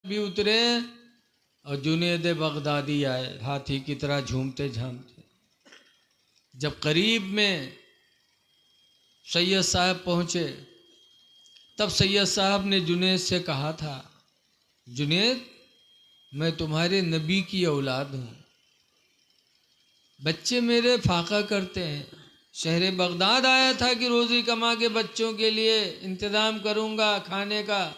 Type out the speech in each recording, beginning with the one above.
भी उतरे और जुनेद बगदादी आए हाथी की तरह झूमते झामते। जब करीब में सैयद साहब पहुँचे तब सैयद साहब ने जुनेद से कहा था, जुनेद मैं तुम्हारे नबी की औलाद हूँ, बच्चे मेरे फाका करते हैं, शहर बगदाद आया था कि रोज़ी कमा के बच्चों के लिए इंतज़ाम करूँगा खाने का,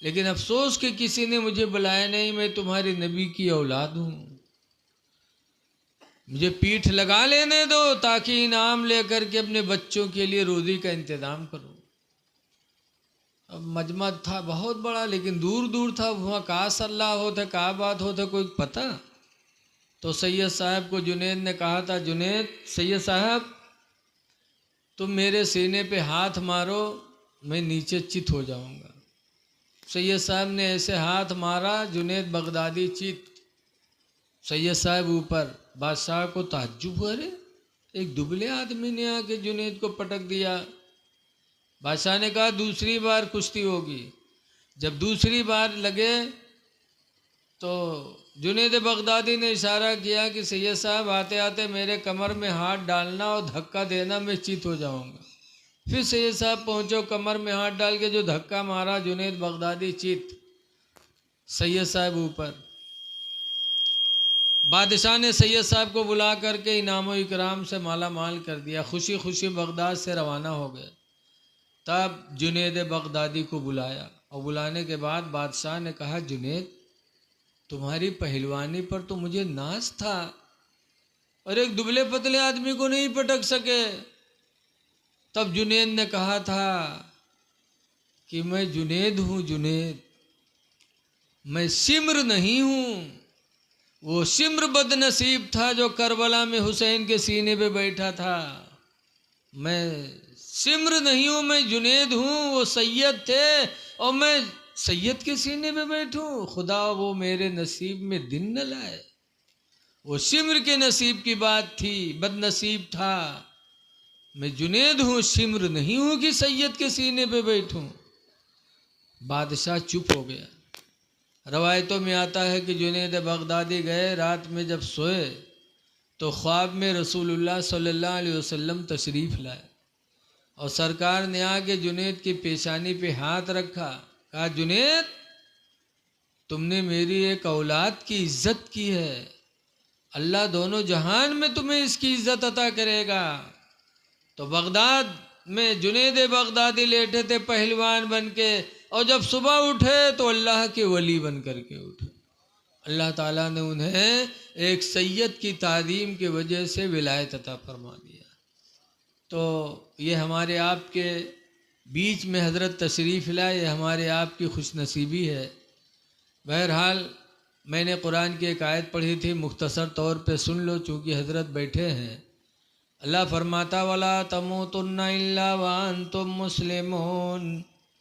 लेकिन अफसोस कि किसी ने मुझे बुलाया नहीं, मैं तुम्हारे नबी की औलाद हूँ, मुझे पीठ लगा लेने दो ताकि इनाम लेकर के अपने बच्चों के लिए रोज़ी का इंतज़ाम करूँ। अब मजमा था बहुत बड़ा, लेकिन दूर दूर था, वहाँ कहाँ सल्लाह होता कहाँ बात होता कोई पता। तो सैयद साहब को जुनेद ने कहा था, जुनेद सैयद साहब तुम मेरे सीने पे हाथ मारो, मैं नीचे चित हो जाऊंगा। सैयद साहब ने ऐसे हाथ मारा, जुनेद बगदादी चित, सैयद साहब ऊपर। बादशाह को ताज्जुब हुआ, अरे एक दुबले आदमी ने आके जुनेद को पटक दिया। बादशाह ने कहा दूसरी बार कुश्ती होगी। जब दूसरी बार लगे तो जुनेद बगदादी ने इशारा किया कि सैयद साहब आते आते मेरे कमर में हाथ डालना और धक्का देना, मैं चित हो जाऊंगा। फिर सैयद साहब पहुंचो, कमर में हाथ डाल के जो धक्का मारा, जुनेद बगदादी चित, सैयद साहब ऊपर। बादशाह ने सैयद साहब को बुला करके इनाम इकराम से माला माल कर दिया, खुशी खुशी बगदाद से रवाना हो गए। तब जुनेद बगदादी को बुलाया और बुलाने के बाद बादशाह ने कहा, जुनेद तुम्हारी पहलवानी पर तो मुझे नाज था और एक दुबले पतले आदमी को नहीं पटक सके। तब जुनेद ने कहा था कि मैं जुनेद हूँ, जुनेद मैं सिम्र नहीं हूँ। वो सिम्र बदनसीब था जो करबला में हुसैन के सीने पे बैठा था। मैं सिम्र नहीं हूँ, मैं जुनेद हूँ। वो सैयद थे और मैं सैयद के सीने पे बैठूं, खुदा वो मेरे नसीब में दिन न लाए। वो सिम्र के नसीब की बात थी, बदनसीब था। मैं जुनेद हूँ, सिम्र नहीं हूँ कि सैयद के सीने पे बैठूं। बादशाह चुप हो गया। रवायतों में आता है कि जुनेद बगदादी गए, रात में जब सोए तो ख्वाब में रसूलुल्लाह सल्लल्लाहु अलैहि वसल्लम तशरीफ़ लाए और सरकार ने आके जुनेद की पेशानी पे हाथ रखा, कहा जुनेद तुमने मेरी एक औलाद की इज्जत की है, अल्लाह दोनों जहान में तुम्हें इसकी इज्जत अता करेगा। तो बगदाद में जुनेद बगदादी लेटे थे पहलवान बन के, और जब सुबह उठे तो अल्लाह के वली बन करके उठे। अल्लाह ताला ने उन्हें एक सैयद की तादीम की वजह से विलायत अता फरमा दिया। तो ये हमारे आपके बीच में हज़रत तशरीफ़ लाए, ये हमारे आपकी खुशनसीबी है। बहरहाल मैंने कुरान की एक आयत पढ़ी थी, मुख्तसर तौर पे सुन लो चूँकि हज़रत बैठे हैं। अल्लाह फरमाता, वला तमूतुन्ना इल्ला व अंतुम मुस्लिमून,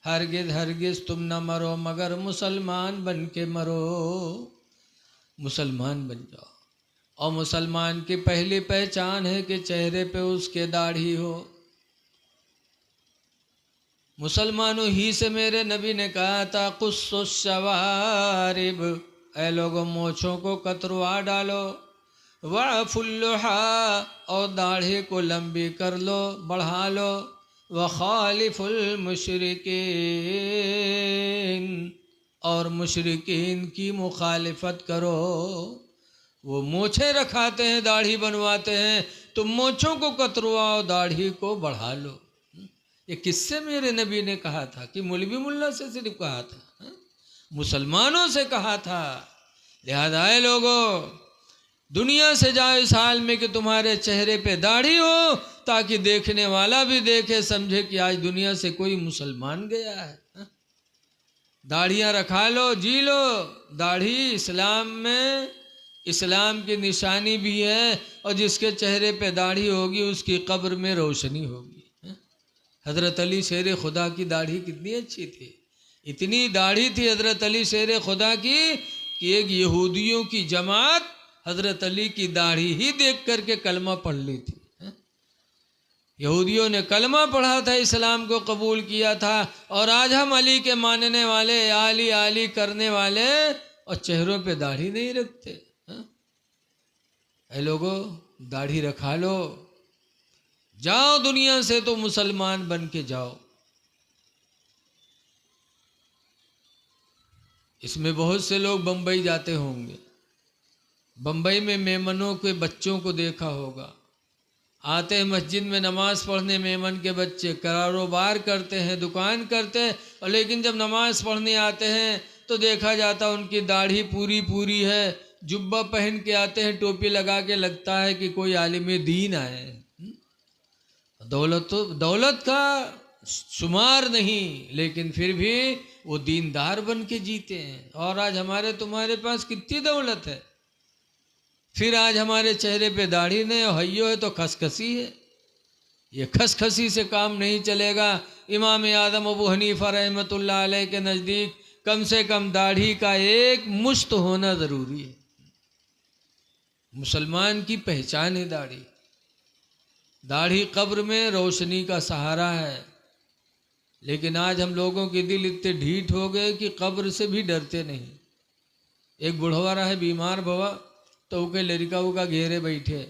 हरगिज़ हरगिज़ तुम न मरो मगर मुसलमान बन के मरो। मुसलमान बन जाओ। और मुसलमान की पहली पहचान है कि चेहरे पे उसके दाढ़ी हो। मुसलमानों ही से मेरे नबी ने कहा था, कुस्सुस शवारिब, ऐ लोगों मोछों को कतरवा डालो, वअफुल्लुहा, और दाढ़ी को लंबी कर लो, बढ़ा लो, व खालिफुल मुशरिकीन, और मुशरिकीन की मुखालिफत करो। वो मोछे रखाते हैं, दाढ़ी बनवाते हैं, तुम मोछों को कतरवाओ, दाढ़ी को बढ़ा लो। ये किससे मेरे नबी ने कहा था कि मौलवी मुल्ला से सिर्फ कहा था? मुसलमानों से कहा था। लिहाजा आए लोगों, दुनिया से जाओ इस हाल में कि तुम्हारे चेहरे पे दाढ़ी हो, ताकि देखने वाला भी देखे, समझे कि आज दुनिया से कोई मुसलमान गया है। दाढ़ियाँ रखा लो, जी लो। दाढ़ी इस्लाम में इस्लाम की निशानी भी है, और जिसके चेहरे पे दाढ़ी होगी उसकी कब्र में रोशनी होगी। हज़रत अली शेर खुदा की दाढ़ी कितनी अच्छी थी, इतनी दाढ़ी थी हज़रत अली शेर खुदा की कि एक यहूदियों की जमात हज़रत अली की दाढ़ी ही देख करके कलमा पढ़ ली थी। यहूदियों ने कलमा पढ़ा था, इस्लाम को कबूल किया था, और आज हम अली के मानने वाले, आली आली करने वाले, और चेहरों पे दाढ़ी नहीं रखते। ऐ लोगों, दाढ़ी रखा लो, जाओ दुनिया से तो मुसलमान बन के जाओ। इसमें बहुत से लोग बंबई जाते होंगे, बंबई में मेमनों के बच्चों को देखा होगा, आते हैं मस्जिद में नमाज पढ़ने, मेमन के बच्चे कारोबार करते हैं, दुकान करते हैं, और लेकिन जब नमाज पढ़ने आते हैं तो देखा जाता उनकी दाढ़ी पूरी पूरी है, जुब्बा पहन के आते हैं, टोपी लगा के, लगता है कि कोई आलिम दीन आए। दौलत तो दौलत का शुमार नहीं, लेकिन फिर भी वो दीनदार बन के जीते हैं। और आज हमारे तुम्हारे पास कितनी दौलत है, फिर आज हमारे चेहरे पे दाढ़ी नहीं, हइयो है तो खसखसी है। ये खसखसी से काम नहीं चलेगा। इमाम आदम अबू हनीफा रहमतुल्लाह अलैह के नज़दीक कम से कम दाढ़ी का एक मुश्त होना ज़रूरी है। मुसलमान की पहचान है दाढ़ी। दाढ़ी कब्र में रोशनी का सहारा है, लेकिन आज हम लोगों के दिल इतने ढीठ हो गए कि कब्र से भी डरते नहीं। एक बुढ़वा रहा है बीमार भवा, तो उके लड़का उका घेरे बैठे,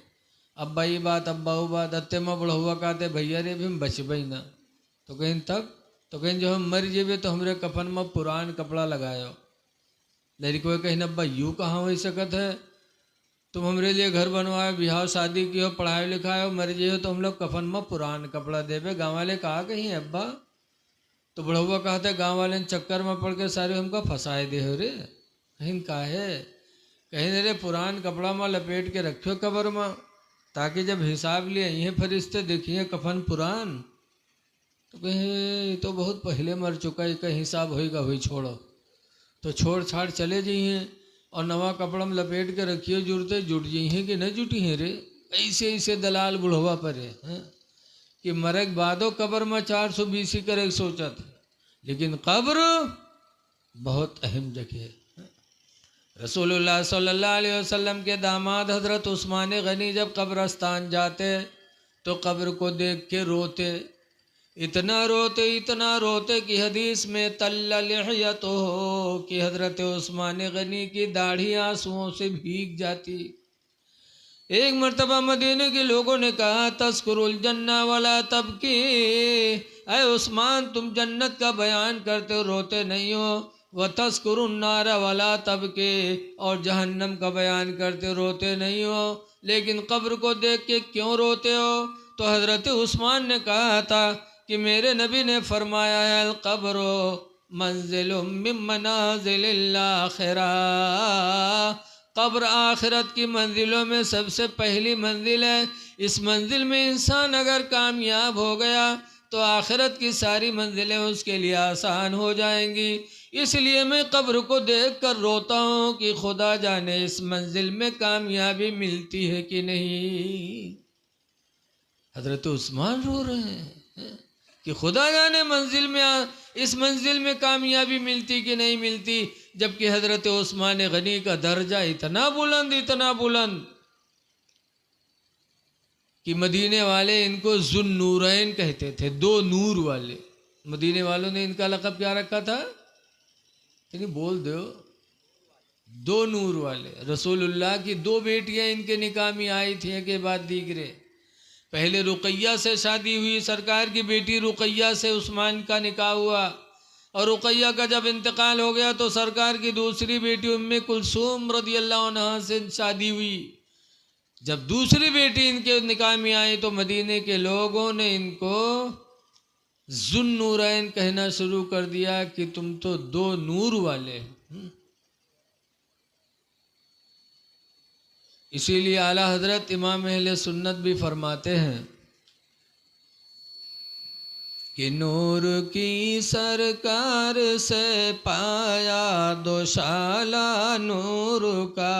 अब्बा ये बात अब्बा वो बात, अत्ते माँ बुढ़वा कहते भैया रे भी हम बचबई ना, तो कहीं तब तो कहीं जो हम मर जेबे तो हमरे कफन में पुरान कपड़ा लगायो। लड़को कहीं अब्बा यूँ कहाँ हो सकत है, तुम हमरे लिए घर बनवाए, बिहाव शादी की हो, पढ़ाई लिखाए हो, मर जे हो तो हम लोग कफन में पुरान कपड़ा देवे। गाँव वाले कहा कहीं अब्बा, तो बुढ़वा कहते गाँव वाले चक्कर में पड़ के सारे हमको फंसाए दे हो रे। कहीं का है, कहीं रे पुरान कपड़ा में लपेट के रखो कब्र में, ताकि जब हिसाब लिए यहीं फरिश्ते देखिए कफन पुरान, तो कहीं तो बहुत पहले मर चुका है, कहीं हिसाब होएगा हुई छोड़ो, तो छोड़ छाड़ चले जाइए, और नवा कपड़ा में लपेट के रखिए, जुड़ते जुट जाइए कि नहीं जुटी हैं रे। ऐसे ऐसे दलाल बुढ़वा पर है कि मरे के बादो कब्र में 420 करे सोचत, लेकिन कब्र बहुत अहम जगह है। रसूलुल्लाह सल्लल्लाहु अलैहि वसल्लम के दामाद हजरत उस्मान गनी जब कब्रस्तान जाते तो कब्र को देख के रोते, इतना रोते कि हदीस में तल्ललिहयत हो कि हजरत उस्मान गनी की दाढ़ी आंसुओं से भीग जाती। एक मर्तबा मदीने के लोगों ने कहा, तस्कुरुल जन्ना वाला तबकी, ऐ उस्मान तुम जन्नत का बयान करते हो, रोते नहीं हो, व तस्कुरुन नारा वाला तबके, और जहन्नम का बयान करते हो, रोते नहीं हो, लेकिन कब्र को देख के क्यों रोते हो? तो हजरत उस्मान ने कहा था कि मेरे नबी ने फरमाया है, अल कब्रो मंजिलुम मिन मनाजिलिल आखिरा, कब्र आखिरत की मंजिलों में सबसे पहली मंजिल है। इस मंजिल में इंसान अगर कामयाब हो गया तो आखिरत की सारी मंजिलें उसके लिए आसान हो जाएंगी। इसलिए मैं कब्र को देख कर रोता हूँ कि खुदा जाने इस मंजिल में कामयाबी मिलती है कि नहीं। हजरत उस्मान रो रहे हैं कि खुदा जाने मंजिल में, इस मंजिल में कामयाबी मिलती कि नहीं मिलती, जबकि हजरत उस्मान गनी का दर्जा इतना बुलंद कि मदीने वाले इनको जुन्नूरैन कहते थे, दो नूर वाले। मदीने वालों ने इनका लक़ब क्या रखा था, इन्हें बोल दो, दो नूर वाले। रसूलुल्लाह की दो बेटियां इनके निकाह में आई थी के बाद दीगरे। पहले रुकैया से शादी हुई, सरकार की बेटी रुकैया से उस्मान का निकाह हुआ, और रुकैया का जब इंतकाल हो गया तो सरकार की दूसरी बेटी उम्मे कुलसूम रदियल्लाहु अन्हा से शादी हुई। जब दूसरी बेटी इनके निकाह में आई तो मदीने के लोगों ने इनको जुन्नूरैन कहना शुरू कर दिया कि तुम तो दो नूर वाले। इसीलिए आला हजरत इमाम अहले सुन्नत भी फरमाते हैं कि नूर की सरकार से पाया दोशाला नूर का,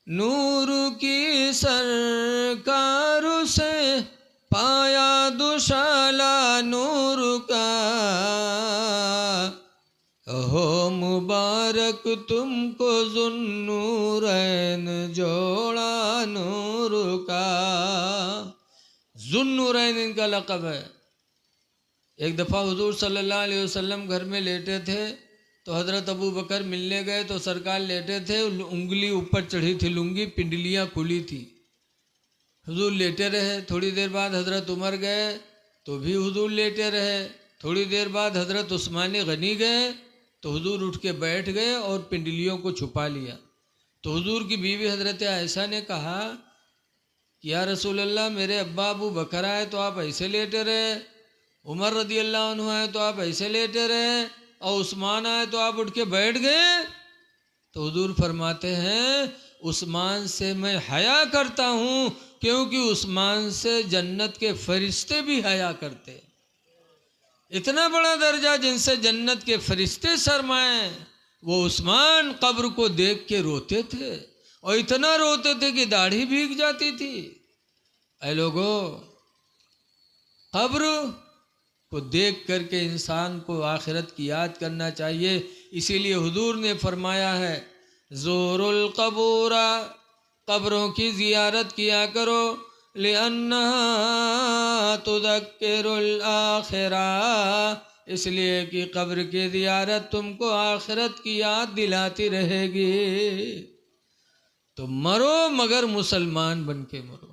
नूर की सरकार से पाया दोशाला नूर का, हो मुबारक तुमको जुन्नूरैन जोड़ा नूर का। ज़ुन्नूरैन इनका लक़ब है। एक दफ़ा हुज़ूर सल्लल्लाहु अलैहि वसल्लम घर में लेटे थे तो हज़रत अबू बकर मिलने गए तो सरकार लेटे थे, उंगली ऊपर चढ़ी थी, लुंगी पिंडलियाँ खुली थी। हुज़ूर लेटे रहे। थोड़ी देर बाद हज़रत उमर गए तो भी हुज़ूर लेटे रहे। थोड़ी देर बाद हज़रत उस्मान गनी गए तो हुज़ूर उठ के बैठ गए और पिंडलियों को छुपा लिया। तो हुज़ूर की बीवी हज़रत आयशा ने कहा कि या रसूल अल्लाह, मेरे अब्बा अबू बकर आए तो आप ऐसे लेटे रहे, उमर रदी अल्लाह अन्हु आए तो आप ऐसे लेटे रहे, और उस्मान आए तो आप उठ के बैठ गए। तो हुज़ूर फरमाते हैं उस्मान से मैं हया करता हूँ, क्योंकि उस्मान से जन्नत के फरिश्ते भी हया करते। इतना बड़ा दर्जा जिनसे जन्नत के फरिश्ते शर्माए, वो उस्मान कब्र को देख के रोते थे, और इतना रोते थे कि दाढ़ी भीग जाती थी। ऐ लोगो, कब्र को देख करके इंसान को आखिरत की याद करना चाहिए। इसीलिए हुजूर ने फरमाया है ज़ोरुल कबूरा, कब्रों की ज़ियारत किया करो, लिअन्नहा तुज़क्किरुल आखिरा, इसलिए कि कब्र की ज़ियारत तुमको आखिरत की याद दिलाती रहेगी। तो मरो मगर मुसलमान बन के मरो,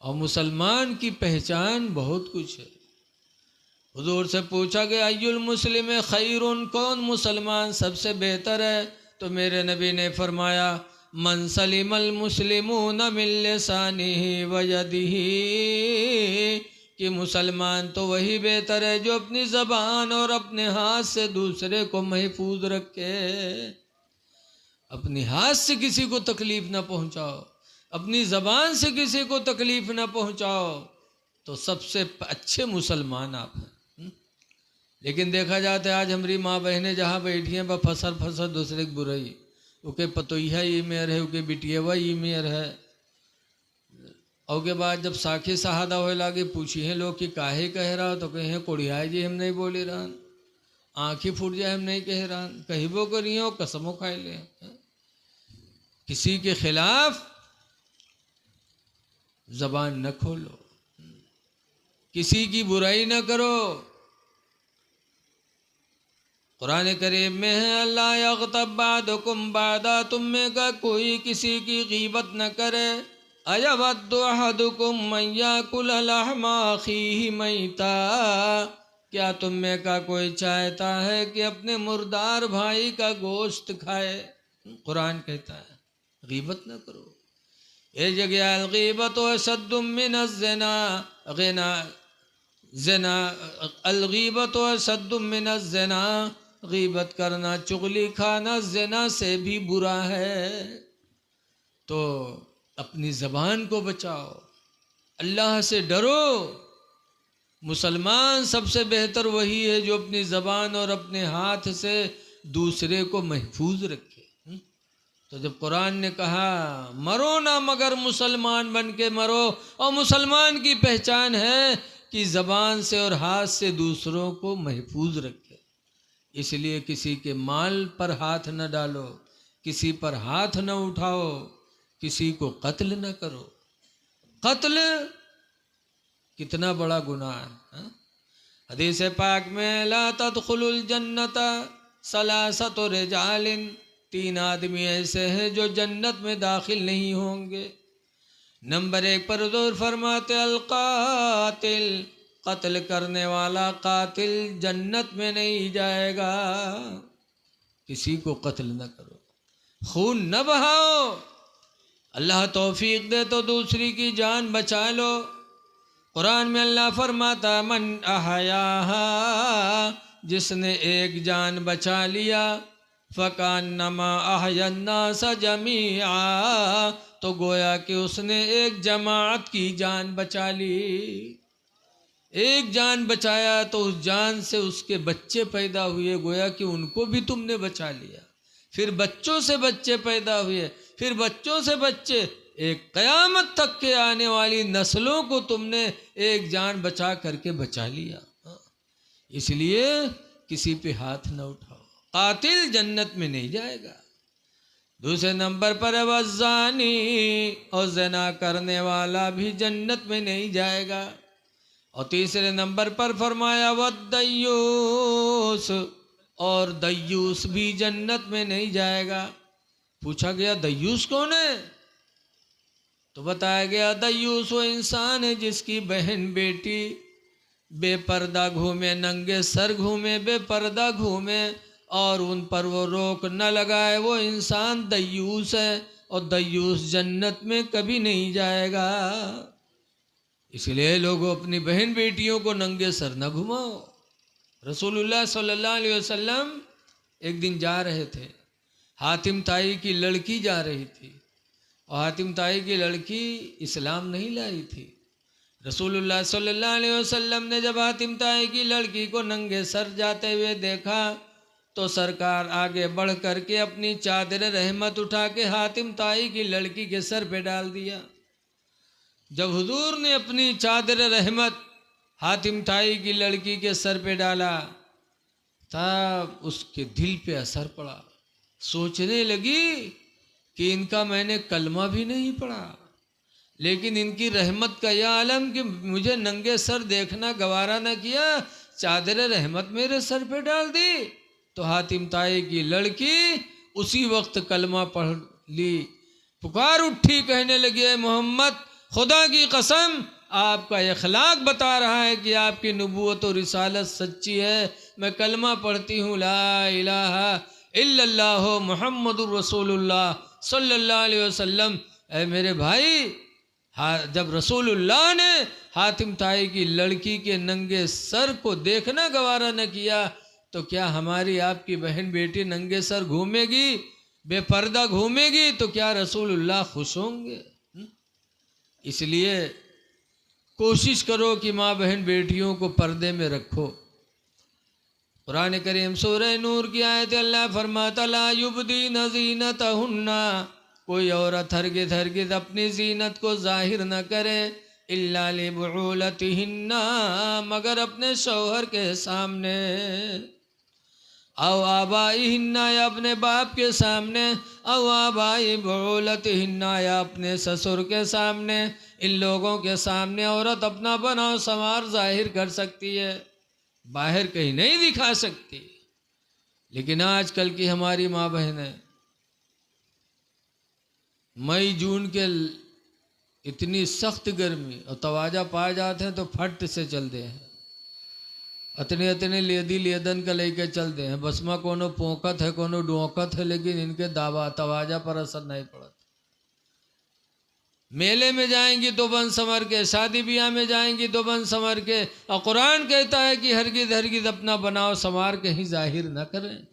और मुसलमान की पहचान बहुत कुछ है। हुजूर से पूछा गया अय्युल मुस्लिम खैरुन, कौन मुसलमान सबसे बेहतर है? तो मेरे नबी ने फरमाया मन सलिमल मुस्लिमून मिन लिसानिही व यदिही, कि मुसलमान तो वही बेहतर है जो अपनी ज़बान और अपने हाथ से दूसरे को महफूज रखे। अपनी हाथ से किसी को तकलीफ़ ना पहुँचाओ, अपनी ज़बान से किसी को तकलीफ़ ना पहुँचाओ, तो सबसे अच्छे मुसलमान आप हैं। लेकिन देखा जाता है आज हमारी माँ बहनें जहाँ बैठी हैं, वह फसर फसर दूसरे की बुराई, उके पतोइया ये मेयर है, उके बिटियावा ये मेयर है। और के बाद जब साखी शहादा होए लागे पूछी हैं लोग कि काहे कह रहा, तो कहे कोड़ियाए जी हम नहीं बोले रहन, आँखी फूट जाए हम नहीं कह रहा, कहिबो करिए और कसमों खाए ले। किसी के खिलाफ जबान न खोलो, किसी की बुराई न करो। कुरान करीम में है अल्लाह यग़्तब बादुकुम बादा, तुम में का कोई किसी की गीबत न करे। अयवद्दु अहदुकुम मन याकुल लहमा अखीहि मैता, क्या तुम में का कोई चाहता है कि अपने मुर्दार भाई का गोश्त खाए? कुरान कहता है गीबत न करो। ये जगह अलगीबत अशद्दु मिनज़ ज़िना, ज़िना अलगीबत अशद्दु मिनज़ ज़िना, गीबत करना, चुगली खाना ज़िना से भी बुरा है। तो अपनी ज़बान को बचाओ, अल्लाह से डरो। मुसलमान सबसे बेहतर वही है जो अपनी ज़बान और अपने हाथ से दूसरे को महफूज रखे। तो जब कुरान ने कहा मरो ना मगर मुसलमान बन के मरो, और मुसलमान की पहचान है कि ज़बान से और हाथ से दूसरों को महफूज रखे। इसलिए किसी के माल पर हाथ न डालो, किसी पर हाथ न उठाओ, किसी को कत्ल न करो। कत्ल कितना बड़ा गुनाह है। हदीस पाक में ला तदखुलुल जन्नत सलासतु रिजालिन, 3 आदमी ऐसे हैं जो जन्नत में दाखिल नहीं होंगे। नंबर 1 पर हुज़ूर फरमाते अल कातिल, कत्ल करने वाला कातिल जन्नत में नहीं जाएगा। किसी को कत्ल न करो, खून न बहाओ। अल्लाह तौफीक दे तो दूसरी की जान बचा लो। कुरान में अल्लाह फरमाता मन अहयाहा, जिसने एक जान बचा लिया, फ़कान्नमा अहयन्नास जमीआ, तो गोया कि उसने एक जमात की जान बचा ली। एक जान बचाया तो उस जान से उसके बच्चे पैदा हुए, गोया कि उनको भी तुमने बचा लिया। फिर बच्चों से बच्चे पैदा हुए, फिर बच्चों से बच्चे, एक क़यामत तक के आने वाली नस्लों को तुमने एक जान बचा करके बचा लिया। इसलिए किसी पे हाथ न उठाओ। कातिल जन्नत में नहीं जाएगा। दूसरे नंबर पर है वज़ानी, और ज़ना करने वाला भी जन्नत में नहीं जाएगा। और तीसरे नंबर पर फरमाया वद्दय्यूस, और दय्यूस भी जन्नत में नहीं जाएगा। पूछा गया दय्यूस कौन है? तो बताया गया दय्यूस वो इंसान है जिसकी बहन बेटी बेपर्दा घूमे, नंगे सर घूमे, बेपर्दा घूमे और उन पर वो रोक न लगाए, वो इंसान दय्यूस है। और दय्यूस जन्नत में कभी नहीं जाएगा। इसलिए लोगों अपनी बहन बेटियों को नंगे सर न घुमाओ। रसूलुल्लाह सल्लल्लाहु अलैहि वसल्लम एक दिन जा रहे थे, हातिम ताई की लड़की जा रही थी, और हातिम ताई की लड़की इस्लाम नहीं लाई थी। रसूलुल्लाह सल्लल्लाहु अलैहि वसल्लम ने जब हातिम ताई की लड़की को नंगे सर जाते हुए देखा तो सरकार आगे बढ़ करके अपनी चादर रहमत उठा के हातिम ताई की लड़की के सर पे डाल दिया। जब हुजूर ने अपनी चादर रहमत हातिम ताई की लड़की के सर पे डाला तब उसके दिल पे असर पड़ा। सोचने लगी कि इनका मैंने कलमा भी नहीं पढ़ा, लेकिन इनकी रहमत का यह आलम कि मुझे नंगे सर देखना गवारा न किया, चादर रहमत मेरे सर पे डाल दी। तो हातिम ताई की लड़की उसी वक्त कलमा पढ़ ली, पुकार उठी, कहने लगी मोहम्मद खुदा की कसम आपका इखलाक बता रहा है कि आपकी नबूवत और रिसालत सच्ची है। मैं कलमा पढ़ती हूँ ला इलाहा इल्लल्लाह मुहम्मदुर रसूलुल्लाह सल्लल्लाहु अलैहि वसल्लम। ऐ मेरे भाई, जब रसूलुल्लाह ने हातिम ताई की लड़की के नंगे सर को देखना गवारा न किया तो क्या हमारी आपकी बहन बेटी नंगे सर घूमेगी, बेपर्दा घूमेगी तो क्या रसूलुल्लाह खुश होंगे? इसलिए कोशिश करो कि माँ बहन बेटियों को पर्दे में रखो। कुरान करीम सूरह नूर की आयत अल्लाह फरमाता ला युबदीन ज़ीनतहुन्ना, कोई औरत हरगिज़ अपनी जीनत को जाहिर न करे, इल्ला लिबुलतिहिन्ना, मगर अपने शौहर के सामने, औ आबाइहिन्ना, या अपने बाप के सामने, औ आबाई बुलतिहिन्ना, या अपने ससुर के सामने। इन लोगों के सामने औरत अपना बनाव संवार जाहिर कर सकती है, बाहर कहीं नहीं दिखा सकती। लेकिन आजकल की हमारी माँ बहनें मई जून के इतनी सख्त गर्मी और तवाजा पाए जाते हैं तो फट से चलते हैं, अतने लेदी लेदन का लेके चलते हैं। बसमा कोनो पोकत है कोनो डोकत है, लेकिन इनके दावा तवाजा पर असर नहीं पड़ता। मेले में जाएंगी तो बन संवर के, शादी ब्याह में जाएंगी तो बन संवर के, और कुरान कहता है कि हरगिज़ अपना बनाव संवार के ही जाहिर न करें।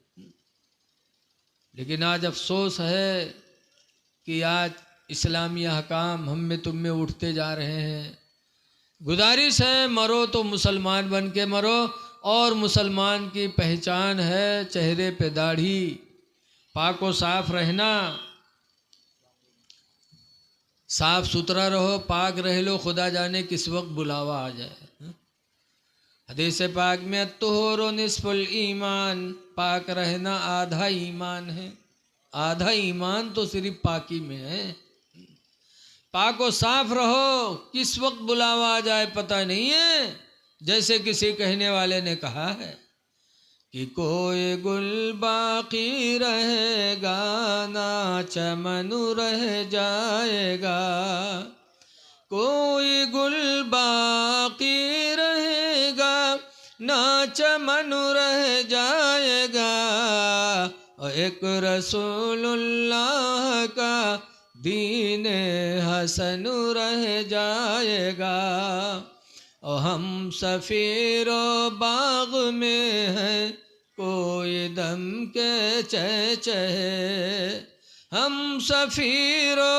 लेकिन आज अफसोस है कि आज इस्लामी अहकाम हम में तुम में उठते जा रहे हैं। गुजारिश है मरो तो मुसलमान बन के मरो, और मुसलमान की पहचान है चेहरे पे दाढ़ी, पाको साफ रहना, साफ सुथरा रहो, पाक रह लो, खुदा जाने किस वक्त बुलावा आ जाए। हदीस पाक में अत्तुहुरु निस्फुल ईमान, पाक रहना आधा ईमान है। आधा ईमान तो सिर्फ पाकी में है। पाको साफ रहो, किस वक्त बुलावा आ जाए पता नहीं है। जैसे किसी कहने वाले ने कहा है कि कोई गुल बाकी रहेगा ना चमन रह जाएगा, कोई गुल बाकी रहेगा ना चमन रह जाएगा, और एक रसूलुल्लाह का दीन हसन रह जाएगा। और हम सफीरो बाग में हैं कोई दम के चह, हम सफीरो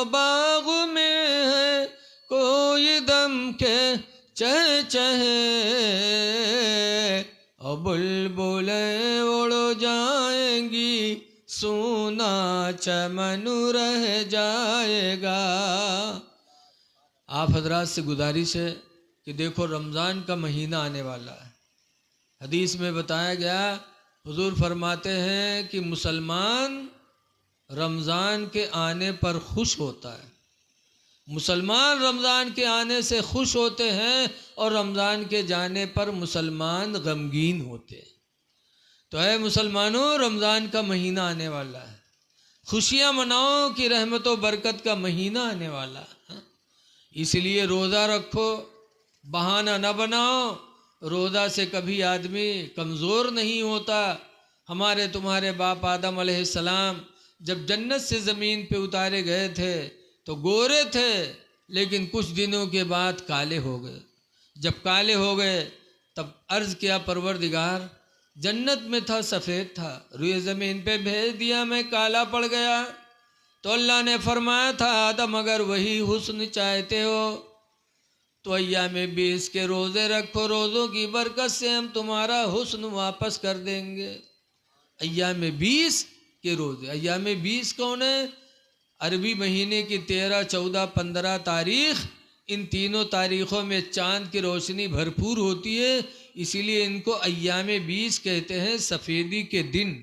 बाग में हैं कोई दम के चह, और बुलबुलें उड़ जाएंगी सोना चमन रह जाएगा। आप हजरात से गुजारिश है कि देखो रमज़ान का महीना आने वाला है। हदीस में बताया गया, हुजूर फरमाते हैं कि मुसलमान रमज़ान के आने पर खुश होता है। मुसलमान रमज़ान के आने से खुश होते हैं और रमज़ान के जाने पर मुसलमान गमगीन होते हैं। तो है मुसलमानों, रमज़ान का महीना आने वाला है, खुशियाँ मनाओ कि रहमत व बरकत का महीना आने वाला है। इसलिए रोज़ा रखो, बहाना न बनाओ। रोज़ा से कभी आदमी कमज़ोर नहीं होता। हमारे तुम्हारे बाप आदम अलैहिस्सलाम जब जन्नत से ज़मीन पे उतारे गए थे तो गोरे थे, लेकिन कुछ दिनों के बाद काले हो गए। जब काले हो गए तब अर्ज़ किया, परवरदिगार जन्नत में था सफ़ेद था, रुए ज़मीन पे भेज दिया, मैं काला पड़ गया। तो अल्लाह ने फरमाया था, आदम अगर वही हुस्न चाहते हो तो अय्याम 20 के रोज़े रखो, रोज़ों की बरकत से हम तुम्हारा हुस्न वापस कर देंगे। अय्याम 20 के रोज़े, अय्याम 20 कौन है? अरबी महीने की 13, 14, 15 तारीख़। इन तीनों तारीख़ों में चाँद की रोशनी भरपूर होती है, इसीलिए इनको अय्याम 20 कहते हैं, सफ़ेदी के दिन।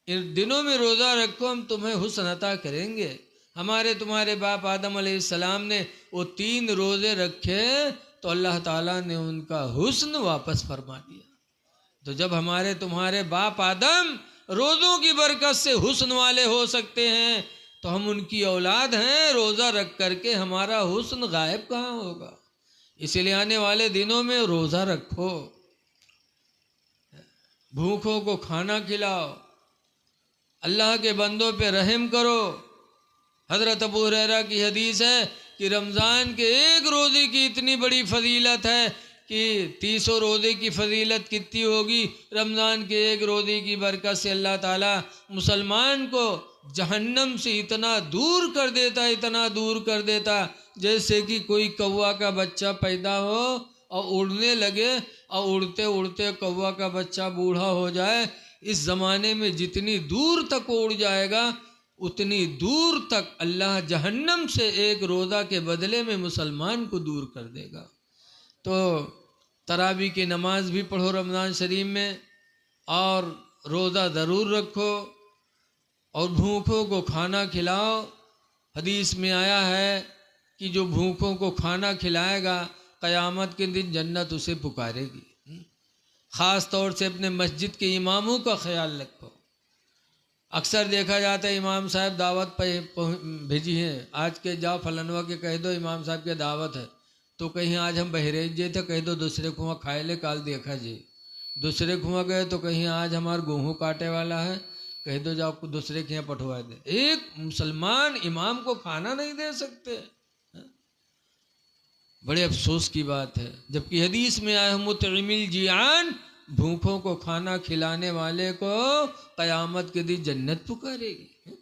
इन दिनों में रोज़ा रखो, हम तुम्हें हुस्न अता करेंगे। हमारे तुम्हारे बाप आदम अलैहिस्सलाम ने वो 3 रोज़े रखे तो अल्लाह ताला ने उनका हुस्न वापस फरमा दिया। तो जब हमारे तुम्हारे बाप आदम रोज़ों की बरकत से हुस्न वाले हो सकते हैं तो हम उनकी औलाद हैं, रोज़ा रख करके हमारा हुस्न गायब कहाँ होगा? इसलिए आने वाले दिनों में रोज़ा रखो, भूखों को खाना खिलाओ, अल्लाह के बंदों पे रहम करो। हज़रत अबू हुरैरा की हदीस है कि रमज़ान के एक रोज़े की इतनी बड़ी फजीलत है कि 300 रोज़े की फजीलत कितनी होगी। रमज़ान के एक रोज़े की बरकत से अल्लाह ताला मुसलमान को जहन्नम से इतना दूर कर देता, इतना दूर कर देता, जैसे कि कोई कौवा का बच्चा पैदा हो और उड़ने लगे और उड़ते उड़ते कौवा का बच्चा बूढ़ा हो जाए। इस ज़माने में जितनी दूर तक उड़ जाएगा उतनी दूर तक अल्लाह जहन्नम से एक रोज़ा के बदले में मुसलमान को दूर कर देगा। तो तरावी की नमाज भी पढ़ो रमज़ान शरीफ में, और रोज़ा ज़रूर रखो, और भूखों को खाना खिलाओ। हदीस में आया है कि जो भूखों को खाना खिलाएगा क़यामत के दिन जन्नत उसे पुकारेगी। ख़ास तौर से अपने मस्जिद के इमामों का ख्याल रखो। अक्सर देखा जाता है इमाम साहब दावत पे भेजी है, आज के जाओ फलनवा के कह दो इमाम साहब के दावत है, तो कहीं आज हम बहरेज जे थे कह दो दूसरे खुआ खाए ले काल देखा जी। दूसरे खुआ गए तो कहीं आज हमारा गेहूँ काटे वाला है, कह दो जाओ दूसरे के यहाँ पठवा दे। एक मुसलमान इमाम को खाना नहीं दे सकते, बड़े अफसोस की बात है। जबकि हदीस में आया मुतइमिल जियान, भूखों को खाना खिलाने वाले को क़यामत के दिन जन्नत पुकारेगी।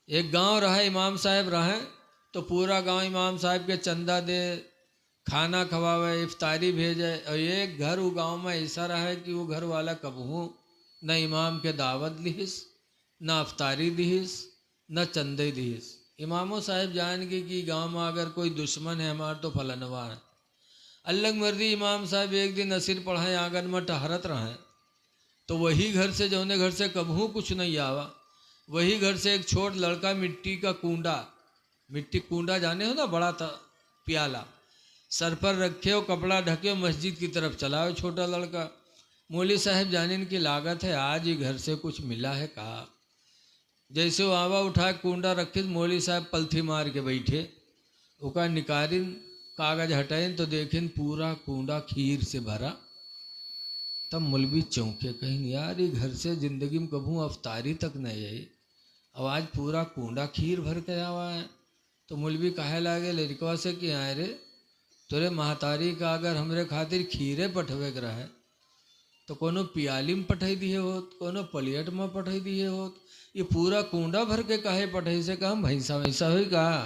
एक गांव रहा, इमाम साहब रहे तो पूरा गांव इमाम साहब के चंदा दे, खाना खवावे, इफ्तारी भेजे, और एक घर वो गांव में ऐसा रहा है कि वो घर वाला कबहू न इमाम के दावत लिहिस, न अफ्तारी दिहिस, न चंदे दिहिस। इमामों साहब जान के कि गांव में अगर कोई दुश्मन है हमारा तो फलनवा है। अल्लाह मर्जी इमाम साहब एक दिन नसीर पढ़ाए आंगन में टहरत रहे तो वही घर से जौने घर से कबहू कुछ नहीं आवा, वही घर से एक छोट लड़का मिट्टी का कूंडा, मिट्टी कूंडा जाने हो ना, बड़ा था प्याला, सर पर रखे हो, कपड़ा ढके, मस्जिद की तरफ चला हो छोटा लड़का। मौली साहब जाने की लागत है आज ही घर से कुछ मिला है कहा। जैसे वो आवा उठा कूंडा रखे, मौली साहब पलथी मार के बैठे, उका निकारिन कागज हटाइन तो देखें पूरा कूंडा खीर से भरा। तब मौलवी चौंके, कहीं यार ये घर से ज़िंदगी में कभू अफ्तारी तक नहीं आई, अब आज पूरा कूंडा खीर भर के आवा है। तो मौलवी कहे लागे लड़कवा से कि आए रे तोरे महतारी का अगर हमरे खातिर खीरे पठवे के रहे तो कोनो पियाली में पठाई दिए होत, कोनो प्लेट में पठाई दिए होत, ये पूरा कूंडा भर के काहे पठाई से कहा भैंसा वैसा हुई कहा।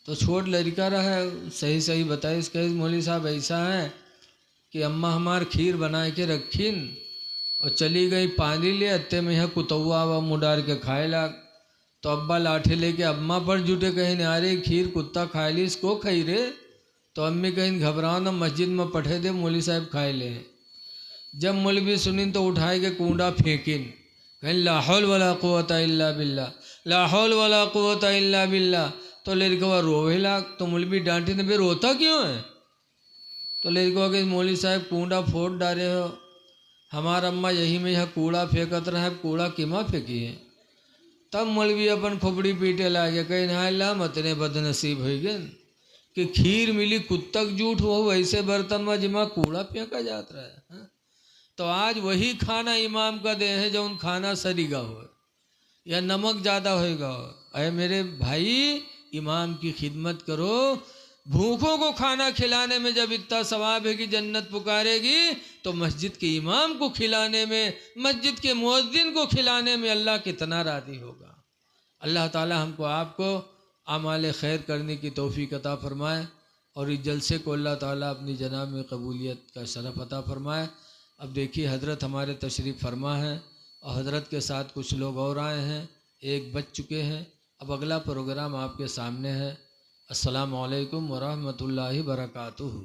तो छोट लड़का रहा सही सही बताए, इसके मौली साहब ऐसा है कि अम्मा हमार खीर बना के रखीन और चली गई पानी ले, अत्ते में यह कुतौआ व मुडार के खाए लाग। तो अब्बा लाठी लेके अम्मा पर जुटे, कहीं अरे खीर कुत्ता खाए ली, इसको खाई रे। तो अम्मी कहीं घबराओ ना, मस्जिद में पठे दे, मौली साहब खाए ले। जब मौलवी सुनी तो उठाए के कूंडा फेंकिन, कहीं ला हौल वला कुव्वता इल्ला बिल्ला, ला हौल वला कुव्वता इल्ला बिल्ला। तो लड़का रोवे लाग, तो मौलवी डांटे ने, फिर रोता क्यों है? तो लड़का के मौलवी साहब कूड़ा फोड़ डाले हो, हमारा अम्मा यही में यह कूड़ा फेंकत रहा है, कूड़ा किमा फेंकी है? तब मौलवी अपन खोपड़ी पीटे लागे, कहीं ना ला मतने बदनसीब हो गए कि खीर मिली कुत्तक जूठ हो, वैसे बर्तन में जिमा कूड़ा फेंका जाता है, हाँ? तो आज वही खाना इमाम का दे है जो उन खाना सरीगा हो या नमक ज़्यादा होएगा। अरे मेरे भाई, इमाम की खिदमत करो। भूखों को खाना खिलाने में जब इतना सवाब है कि जन्नत पुकारेगी, तो मस्जिद के इमाम को खिलाने में, मस्जिद के मुअज्जिन को खिलाने में अल्लाह कितना राज़ी होगा। अल्लाह ताला हमको आपको आमाल खैर करने की तौफीक अता फरमाए और इस जलसे को अल्लाह ताला अपनी जनाब में कबूलियत का शरफ अता फरमाए। अब देखिए हज़रत हमारे तशरीफ़ फरमा है और हज़रत के साथ कुछ लोग और आए हैं, एक बज चुके हैं। अब अगला प्रोग्राम आपके सामने है। अस्सलामु अलैकुम वरहमतुल्लाहि बरकातुहू।